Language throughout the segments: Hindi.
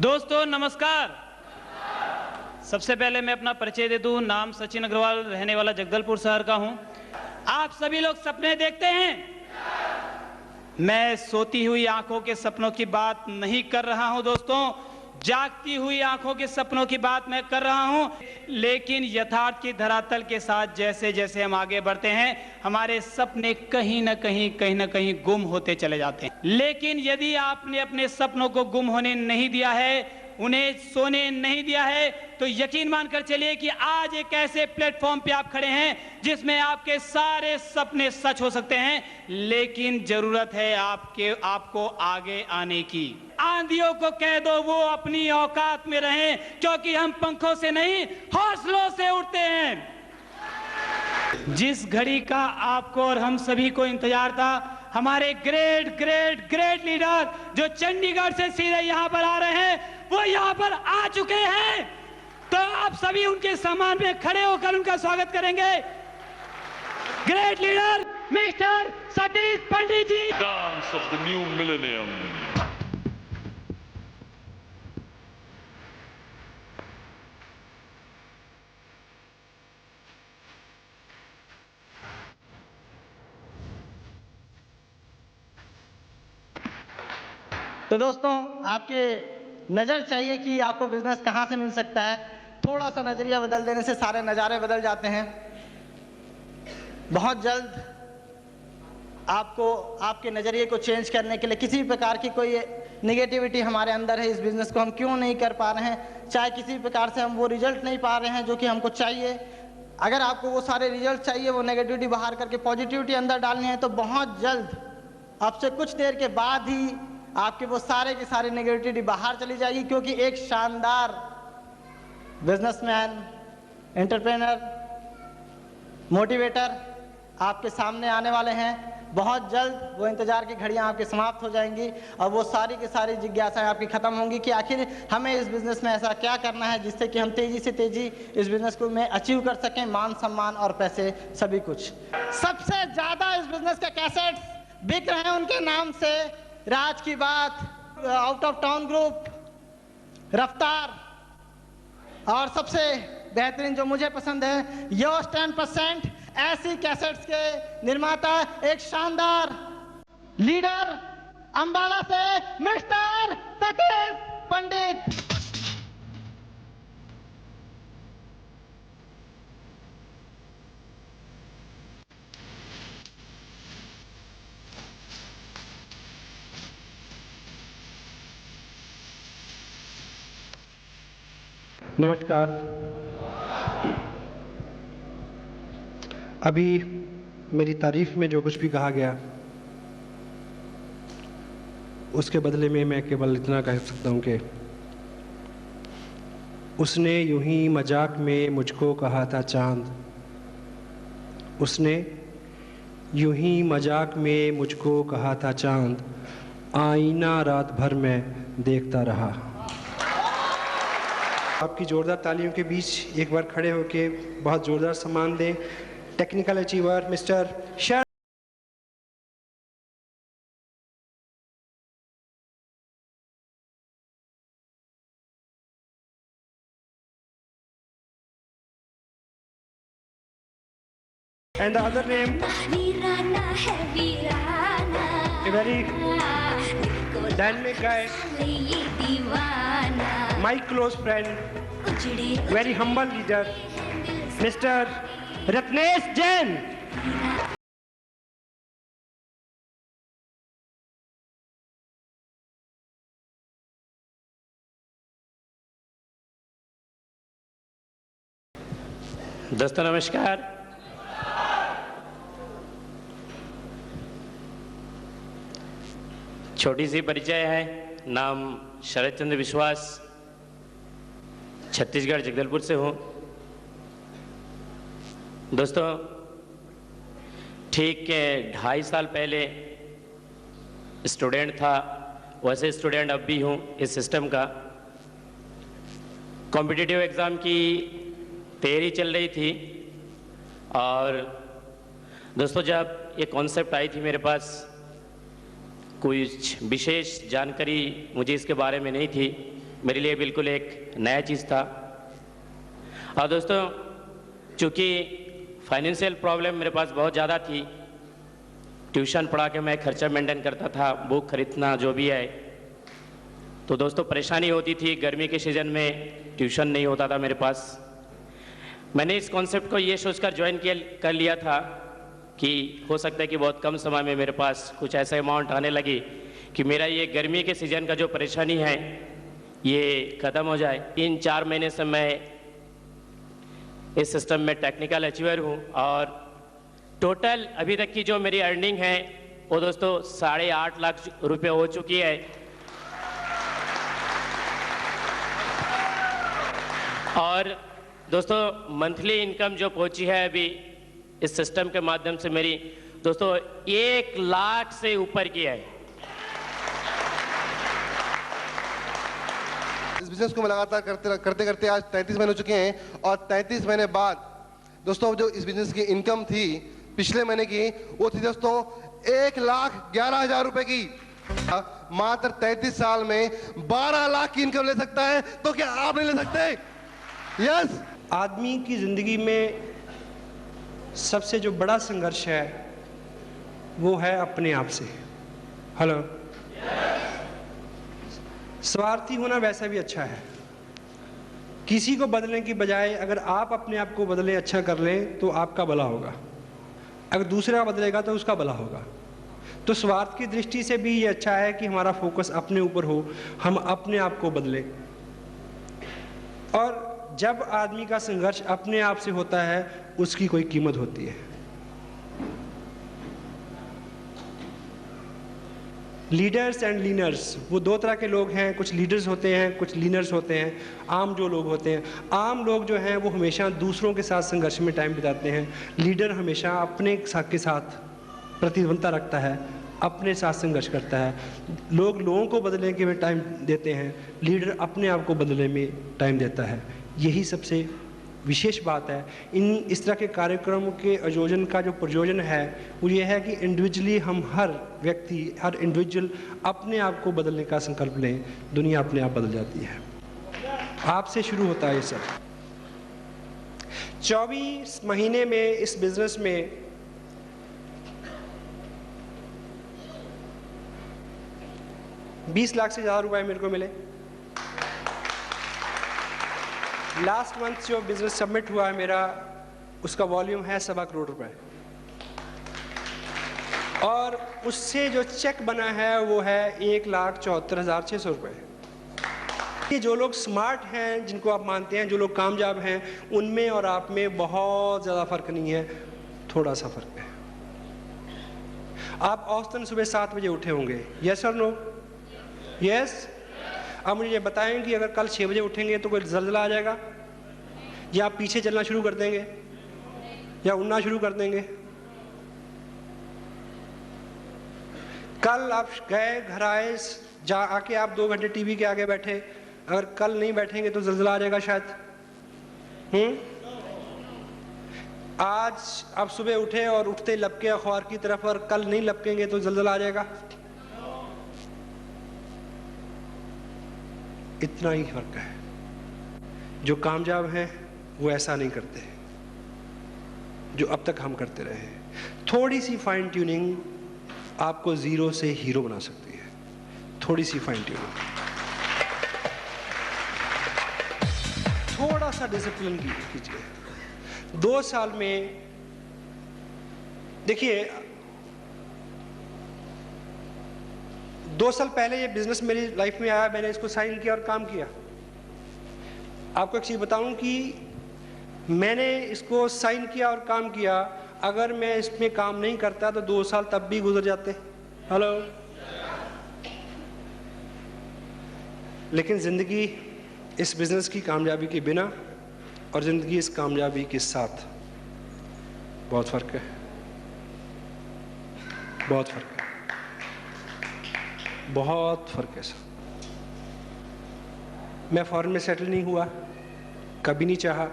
दोस्तों नमस्कार। सबसे पहले मैं अपना परिचय दे दूं। नाम सचिन अग्रवाल, रहने वाला जगदलपुर शहर का हूं। आप सभी लोग सपने देखते हैं। मैं सोती हुई आंखों के सपनों की बात नहीं कर रहा हूं दोस्तों, जागती हुई आंखों के सपनों की बात मैं कर रहा हूं। लेकिन यथार्थ की धरातल के साथ जैसे जैसे हम आगे बढ़ते हैं, हमारे सपने कहीं ना कहीं गुम होते चले जाते हैं। लेकिन यदि आपने अपने सपनों को गुम होने नहीं दिया है, उन्हें सोने नहीं दिया है, तो यकीन मानकर चलिए कि आज एक ऐसे प्लेटफॉर्म पे आप खड़े हैं जिसमें आपके सारे सपने सच हो सकते हैं। लेकिन जरूरत है आपको आगे आने की। आंधियों को कह दो वो अपनी औकात में रहें, क्योंकि हम पंखों से नहीं हौसलों से उड़ते हैं। जिस घड़ी का आपको और हम सभी को इंतजार था, हमारे ग्रेट ग्रेट ग्रेट लीडर जो चंडीगढ़ से सीधे यहाँ पर आ रहे हैं, वो यहाँ पर आ चुके हैं। तो आप सभी उनके सम्मान में खड़े होकर उनका स्वागत करेंगे। Great leader mister Satish Pandit ji. Dance of the new millennium. तो दोस्तों, आपके नज़र चाहिए कि आपको बिजनेस कहाँ से मिल सकता है। थोड़ा सा नज़रिया बदल देने से सारे नज़ारे बदल जाते हैं। बहुत जल्द आपको आपके नज़रिए को चेंज करने के लिए किसी भी प्रकार की कोई नेगेटिविटी हमारे अंदर है, इस बिज़नेस को हम क्यों नहीं कर पा रहे हैं, चाहे किसी भी प्रकार से हम वो रिजल्ट नहीं पा रहे हैं जो कि हमको चाहिए। अगर आपको वो सारे रिजल्ट चाहिए, वो नेगेटिविटी बाहर करके पॉजिटिविटी अंदर डालनी है, तो बहुत जल्द आपसे कुछ देर के बाद ही आपके वो सारे की सारी नेगेटिविटी बाहर चली जाएगी। क्योंकि एक शानदार बिजनेसमैन, एंटरप्रेनर, मोटिवेटर आपके सामने आने वाले हैं। बहुत जल्द वो इंतजार की घड़ियां आपकी समाप्त हो जाएंगी और वो सारी की सारी जिज्ञासाएं आपकी खत्म होंगी कि आखिर हमें इस बिजनेस में ऐसा क्या करना है जिससे कि हम तेजी से तेजी इस बिजनेस को में अचीव कर सकें, मान सम्मान और पैसे सभी कुछ। सबसे ज्यादा इस बिजनेस के कैसेट्स बिक रहे हैं उनके नाम से। राज की बात, आउट ऑफ टाउन ग्रुप, रफ्तार, और सबसे बेहतरीन जो मुझे पसंद है, योस 10%। ऐसी कैसेट्स के निर्माता एक शानदार लीडर अंबाला से मिस्टर सतीश पंडित। नमस्कार। अभी मेरी तारीफ में जो कुछ भी कहा गया, उसके बदले में मैं केवल इतना कह सकता हूँ कि उसने यूं ही मजाक में मुझको कहा था चांद, उसने यूं ही मजाक में मुझको कहा था चांद, आईना रात भर में देखता रहा। आपकी जोरदार तालियों के बीच एक बार खड़े होके बहुत जोरदार सम्मान दें technical achiever mister sir. And the other name, a very dynamic guy, my close friend, very humble leader, Mr. Ratnesh Jain. दोस्तों नमस्कार। छोटी सी परिचय है। नाम शरद चंद्र विश्वास, छत्तीसगढ़ जगदलपुर से हूँ। दोस्तों, ठीक 2.5 साल पहले स्टूडेंट था, वैसे स्टूडेंट अब भी हूँ इस सिस्टम का। कॉम्पिटिटिव एग्ज़ाम की तैयारी चल रही थी और दोस्तों जब ये कॉन्सेप्ट आई थी मेरे पास, कुछ विशेष जानकारी मुझे इसके बारे में नहीं थी, मेरे लिए बिल्कुल एक नया चीज़ था। और दोस्तों, चूँकि फाइनेंशियल प्रॉब्लम मेरे पास बहुत ज़्यादा थी, ट्यूशन पढ़ा के मैं खर्चा मेंटेन करता था, बुक खरीदना जो भी है, तो दोस्तों परेशानी होती थी। गर्मी के सीज़न में ट्यूशन नहीं होता था मेरे पास। मैंने इस कॉन्सेप्ट को ये सोचकर ज्वाइन कर लिया था कि हो सकता है कि बहुत कम समय में मेरे पास कुछ ऐसा अमाउंट आने लगी कि मेरा ये गर्मी के सीज़न का जो परेशानी है ये ख़त्म हो जाए। 3-4 महीने से मैं इस सिस्टम में टेक्निकल अचीवर हूँ और टोटल अभी तक की जो मेरी अर्निंग है वो दोस्तों 8.5 लाख रुपए हो चुकी है। और दोस्तों मंथली इनकम जो पहुंची है अभी इस सिस्टम के माध्यम से मेरी दोस्तों 1 लाख से ऊपर की है। इस बिजनेस को मैं लगातार करते करते आज 33 महीने हो चुके हैं और 33 महीने बाद दोस्तों जो इस बिजनेस की इनकम थी पिछले महीने की वो थी दोस्तों 1,11,000 रुपए की। मात्र 33 साल में 12 लाख की इनकम ले सकता है, तो क्या आप नहीं ले सकते? यस। आदमी की ज़िंदगी में सबसे जो बड़ा संघर्ष है वो है अपने आप से। हेलो। स्वार्थी होना वैसा भी अच्छा है। किसी को बदलने की बजाय अगर आप अपने आप को बदलें, अच्छा कर लें, तो आपका भला होगा। अगर दूसरा बदलेगा तो उसका भला होगा। तो स्वार्थ की दृष्टि से भी ये अच्छा है कि हमारा फोकस अपने ऊपर हो, हम अपने आप को बदलें। और जब आदमी का संघर्ष अपने आप से होता है उसकी कोई कीमत होती है। लीडर्स एंड लीनर्स, वो दो तरह के लोग हैं। कुछ लीडर्स होते हैं, कुछ लीनर्स होते हैं। आम जो लोग होते हैं, आम लोग जो हैं वो हमेशा दूसरों के साथ संघर्ष में टाइम बिताते हैं। लीडर हमेशा अपने के साथ प्रतिबद्धता रखता है, अपने साथ संघर्ष करता है। लोग लोगों को बदलने के में टाइम देते हैं, लीडर अपने आप को बदलने में टाइम देता है। यही सबसे विशेष बात है इस तरह के कार्यक्रमों के आयोजन का। जो प्रयोजन है वो ये है कि इंडिविजुअली हम हर व्यक्ति, हर इंडिविजुअल अपने आप को बदलने का संकल्प लें, दुनिया अपने आप बदल जाती है। आपसे शुरू होता है ये सब। 24 महीने में इस बिजनेस में 20 लाख से ज़्यादा रुपए मेरे को मिले। लास्ट मंथ जो बिजनेस सबमिट हुआ है मेरा, उसका वॉल्यूम है 1.25 करोड़ रुपए। और उससे जो चेक बना है वो है 1,74,600 रुपए। ये जो लोग स्मार्ट हैं, जिनको आप मानते हैं, जो लोग कामयाब हैं, उनमें और आप में बहुत ज़्यादा फर्क नहीं है, थोड़ा सा फर्क है। आप औसतन सुबह 7 बजे उठे होंगे, यस और नो? यस। अब मुझे ये बताएं कि अगर कल 6 बजे उठेंगे तो कोई ज़लज़ला आ जाएगा, या आप पीछे चलना शुरू कर देंगे, या उड़ना शुरू कर देंगे? कल आप गए, घर आए, आके आप 2 घंटे टीवी के आगे बैठे, अगर कल नहीं बैठेंगे तो ज़लज़ला आ जाएगा शायद। आज आप सुबह उठे और उठते लपके अखबार की तरफ, और कल नहीं लपकेंगे तो ज़लज़ला आ जाएगा। इतना ही फर्क है। जो कामयाब हैं वो ऐसा नहीं करते जो अब तक हम करते रहे। थोड़ी सी फाइन ट्यूनिंग आपको जीरो से हीरो बना सकती है। थोड़ी सी फाइन ट्यूनिंग, थोड़ा सा डिसिप्लिन कीजिए। 2 साल में देखिए, 2 साल पहले ये बिजनेस मेरी लाइफ में आया, मैंने इसको साइन किया और काम किया। आपको एक चीज़ बताऊं कि मैंने इसको साइन किया और काम किया, अगर मैं इसमें काम नहीं करता तो 2 साल तब भी गुजर जाते। हेलो। लेकिन ज़िंदगी इस बिज़नेस की कामयाबी के बिना और ज़िंदगी इस कामयाबी के साथ बहुत फ़र्क है, बहुत फ़र्क है, बहुत फ़र्क है सर। मैं फ़ॉरेन में सेटल नहीं हुआ, कभी नहीं चाहा,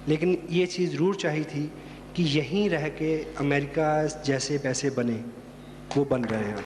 लेकिन ये चीज़ ज़रूर चाहिए थी कि यहीं रह के अमेरिका जैसे पैसे बने, वो बन रहे हैं।